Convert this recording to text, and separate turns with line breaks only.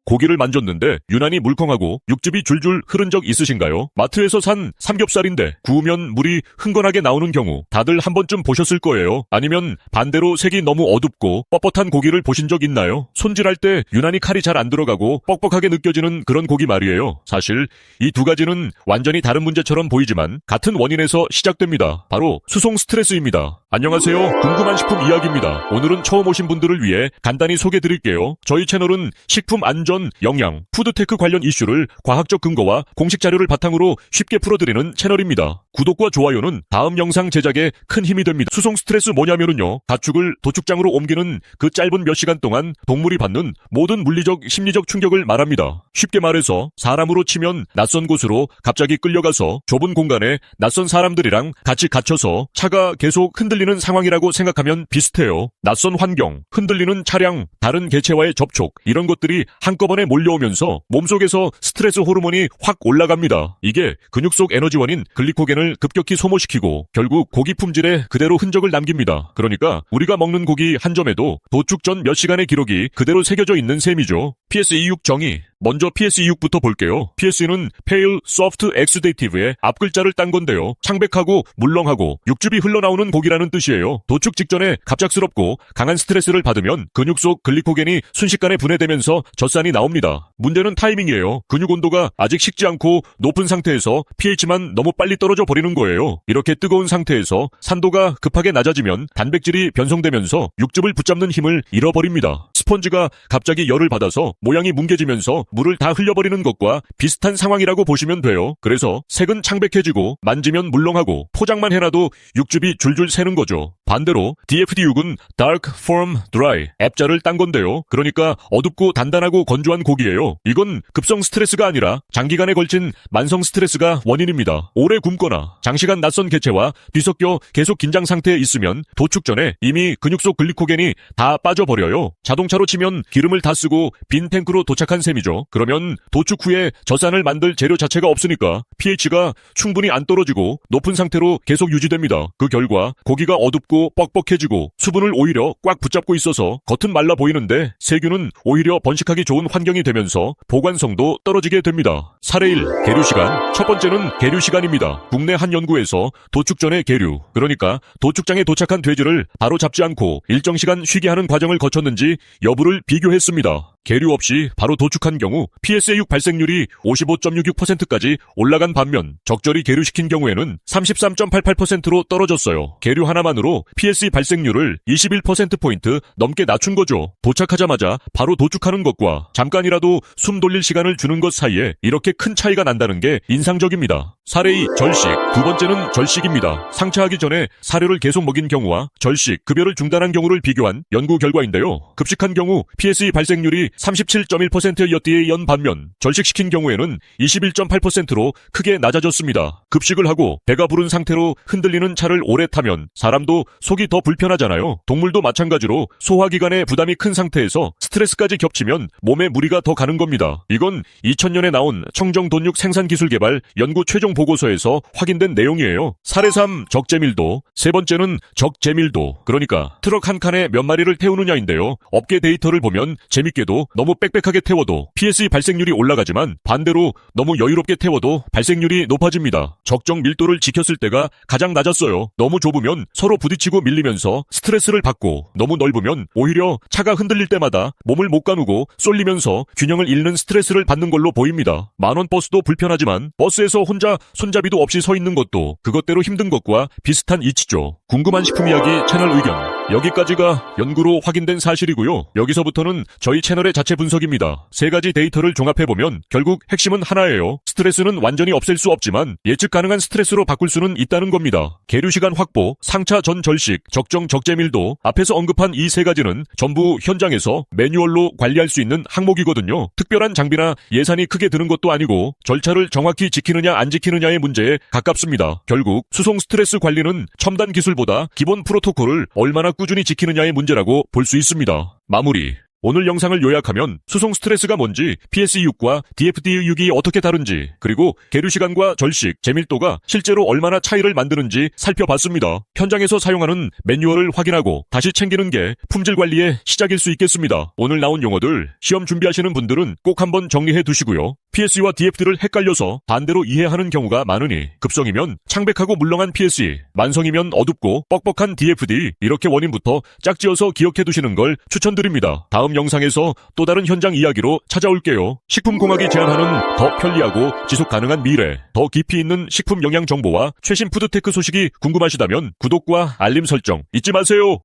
고기를 만졌는데 유난히 물컹하고 육즙이 줄줄 흐른 적 있으신가요? 마트에서 산 삼겹살인데 구우면 물이 흥건하게 나오는 경우 다들 한 번쯤 보셨을 거예요. 아니면 반대로 색이 너무 어둡고 뻣뻣한 고기를 보신 적 있나요? 손질할 때 유난히 칼이 잘 안 들어가고 뻑뻑하게 느껴지는 그런 고기 말이에요. 사실 이 두 가지는 완전히 다른 문제처럼 보이지만 같은 원인에서 시작됩니다. 바로 수송 스트레스입니다. 안녕하세요. 궁금한 식품 이야기입니다. 오늘은 처음 오신 분들을 위해 간단히 소개드릴게요. 저희 채널은 식품 안전, 영양, 푸드테크 관련 이슈를 과학적 근거와 공식 자료를 바탕으로 쉽게 풀어드리는 채널입니다. 구독과 좋아요는 다음 영상 제작에 큰 힘이 됩니다. 수송 스트레스 뭐냐면요. 가축을 도축장으로 옮기는 그 짧은 몇 시간 동안 동물이 받는 모든 물리적, 심리적 충격을 말합니다. 쉽게 말해서 사람으로 치면 낯선 곳으로 갑자기 끌려가서 좁은 공간에 낯선 사람들이랑 같이 갇혀서 차가 계속 흔들리는 상황이라고 생각하면 비슷해요. 낯선 환경, 흔들리는 차량, 다른 개체와의 접촉, 이런 것들이 한꺼번에 몰려오면서 몸속에서 스트레스 호르몬이 확 올라갑니다. 이게 근육 속 에너지원인 글리코겐을 급격히 소모시키고 결국 고기 품질에 그대로 흔적을 남깁니다. 그러니까 우리가 먹는 고기 한 점에도 도축 전 몇 시간의 기록이 그대로 새겨져 있는 셈이죠. PSE6 정의. 먼저 PSE6부터 볼게요. PSE는 Pale Soft Exudative의 앞글자를 딴 건데요. 창백하고 물렁하고 육즙이 흘러나오는 고기라는 뜻이에요. 도축 직전에 갑작스럽고 강한 스트레스를 받으면 근육 속 글리코겐이 순식간에 분해되면서 젖산이 나옵니다. 문제는 타이밍이에요. 근육 온도가 아직 식지 않고 높은 상태에서 pH만 너무 빨리 떨어져 버리는 거예요. 이렇게 뜨거운 상태에서 산도가 급하게 낮아지면 단백질이 변성되면서 육즙을 붙잡는 힘을 잃어버립니다. 스펀지가 갑자기 열을 받아서 모양이 뭉개지면서 물을 다 흘려버리는 것과 비슷한 상황이라고 보시면 돼요. 그래서 색은 창백해지고 만지면 물렁하고 포장만 해놔도 육즙이 줄줄 새는 거죠. 반대로 DFD6은 Dark Firm Dry, F자를 딴 건데요. 그러니까 어둡고 단단하고 건조한 고기예요. 이건 급성 스트레스가 아니라 장기간에 걸친 만성 스트레스가 원인입니다. 오래 굶거나 장시간 낯선 개체와 뒤섞여 계속 긴장 상태에 있으면 도축 전에 이미 근육 속 글리코겐이 다 빠져버려요. 자동차로 치면 기름을 다 쓰고 빈 탱크로 도착한 셈이죠. 그러면 도축 후에 젖산을 만들 재료 자체가 없으니까 pH가 충분히 안 떨어지고 높은 상태로 계속 유지됩니다. 그 결과 고기가 어둡고 뻑뻑해지고 수분을 오히려 꽉 붙잡고 있어서 겉은 말라 보이는데 세균은 오히려 번식하기 좋은 환경이 되면서 보관성도 떨어지게 됩니다. 사례 1. 계류 시간. 첫 번째는 계류 시간입니다. 국내 한 연구에서 도축 전의 계류, 그러니까 도축장에 도착한 돼지를 바로 잡지 않고 일정 시간 쉬게 하는 과정을 거쳤는지 여부를 비교했습니다. 계류 없이 바로 도축한 경우 PSA6 발생률이 55.66%까지 올라간 반면 적절히 계류시킨 경우에는 33.88%로 떨어졌어요. 계류 하나만으로 PSA 발생률을 21%포인트 넘게 낮춘 거죠. 도착하자마자 바로 도축하는 것과 잠깐이라도 숨 돌릴 시간을 주는 것 사이에 이렇게 큰 차이가 난다는 게 인상적입니다. 사례 2. 절식. 두 번째는 절식입니다. 상차하기 전에 사료를 계속 먹인 경우와 절식, 급여를 중단한 경우를 비교한 연구 결과인데요. 급식한 경우 PSA 발생률이 37.1%였기에 이은 반면 절식시킨 경우에는 21.8%로 크게 낮아졌습니다. 급식을 하고 배가 부른 상태로 흔들리는 차를 오래 타면 사람도 속이 더 불편하잖아요. 동물도 마찬가지로 소화기관에 부담이 큰 상태에서 스트레스까지 겹치면 몸에 무리가 더 가는 겁니다. 이건 2000년에 나온 청정돈육 생산기술개발 연구 최종 보고서에서 확인된 내용이에요. 사례 3. 적재밀도. 세 번째는 적재밀도. 그러니까 트럭 한 칸에 몇 마리를 태우느냐인데요. 업계 데이터를 보면 재밌게도 너무 빽빽하게 태워도 PSE 발생률이 올라가지만 반대로 너무 여유롭게 태워도 발생률이 높아집니다. 적정 밀도를 지켰을 때가 가장 낮았어요. 너무 좁으면 서로 부딪히고 밀리면서 스트레스를 받고 너무 넓으면 오히려 차가 흔들릴 때마다 몸을 못 가누고 쏠리면서 균형을 잃는 스트레스를 받는 걸로 보입니다. 만원 버스도 불편하지만 버스에서 혼자 손잡이도 없이 서 있는 것도 그것대로 힘든 것과 비슷한 이치죠. 궁금한 식품 이야기 채널 의견. 여기까지가 연구로 확인된 사실이고요. 여기서부터는 저희 채널의 자체 분석입니다. 세 가지 데이터를 종합해보면 결국 핵심은 하나예요. 스트레스는 완전히 없앨 수 없지만 예측 가능한 스트레스로 바꿀 수는 있다는 겁니다. 계류 시간 확보, 상차 전 절식, 적정 적재밀도, 앞에서 언급한 이 세 가지는 전부 현장에서 매뉴얼로 관리할 수 있는 항목이거든요. 특별한 장비나 예산이 크게 드는 것도 아니고 절차를 정확히 지키느냐 안 지키느냐의 문제에 가깝습니다. 결국 수송 스트레스 관리는 첨단 기술보다 기본 프로토콜을 얼마나 꾸준히 지키느냐의 문제라고 볼 수 있습니다. 마무리. 오늘 영상을 요약하면 수송 스트레스가 뭔지, PSE6과 DFDE6이 어떻게 다른지, 그리고 계류 시간과 절식, 재밀도가 실제로 얼마나 차이를 만드는지 살펴봤습니다. 현장에서 사용하는 매뉴얼을 확인하고 다시 챙기는 게 품질 관리의 시작일 수 있겠습니다. 오늘 나온 용어들 시험 준비하시는 분들은 꼭 한번 정리해 두시고요. PSE와 DFD를 헷갈려서 반대로 이해하는 경우가 많으니 급성이면 창백하고 물렁한 PSE, 만성이면 어둡고 뻑뻑한 DFD 이렇게 원인부터 짝지어서 기억해 두시는 걸 추천드립니다. 다음 영상에서 또 다른 현장 이야기로 찾아올게요. 식품공학이 제안하는 더 편리하고 지속 가능한 미래, 더 깊이 있는 식품 영양 정보와 최신 푸드테크 소식이 궁금하시다면 구독과 알림 설정 잊지 마세요.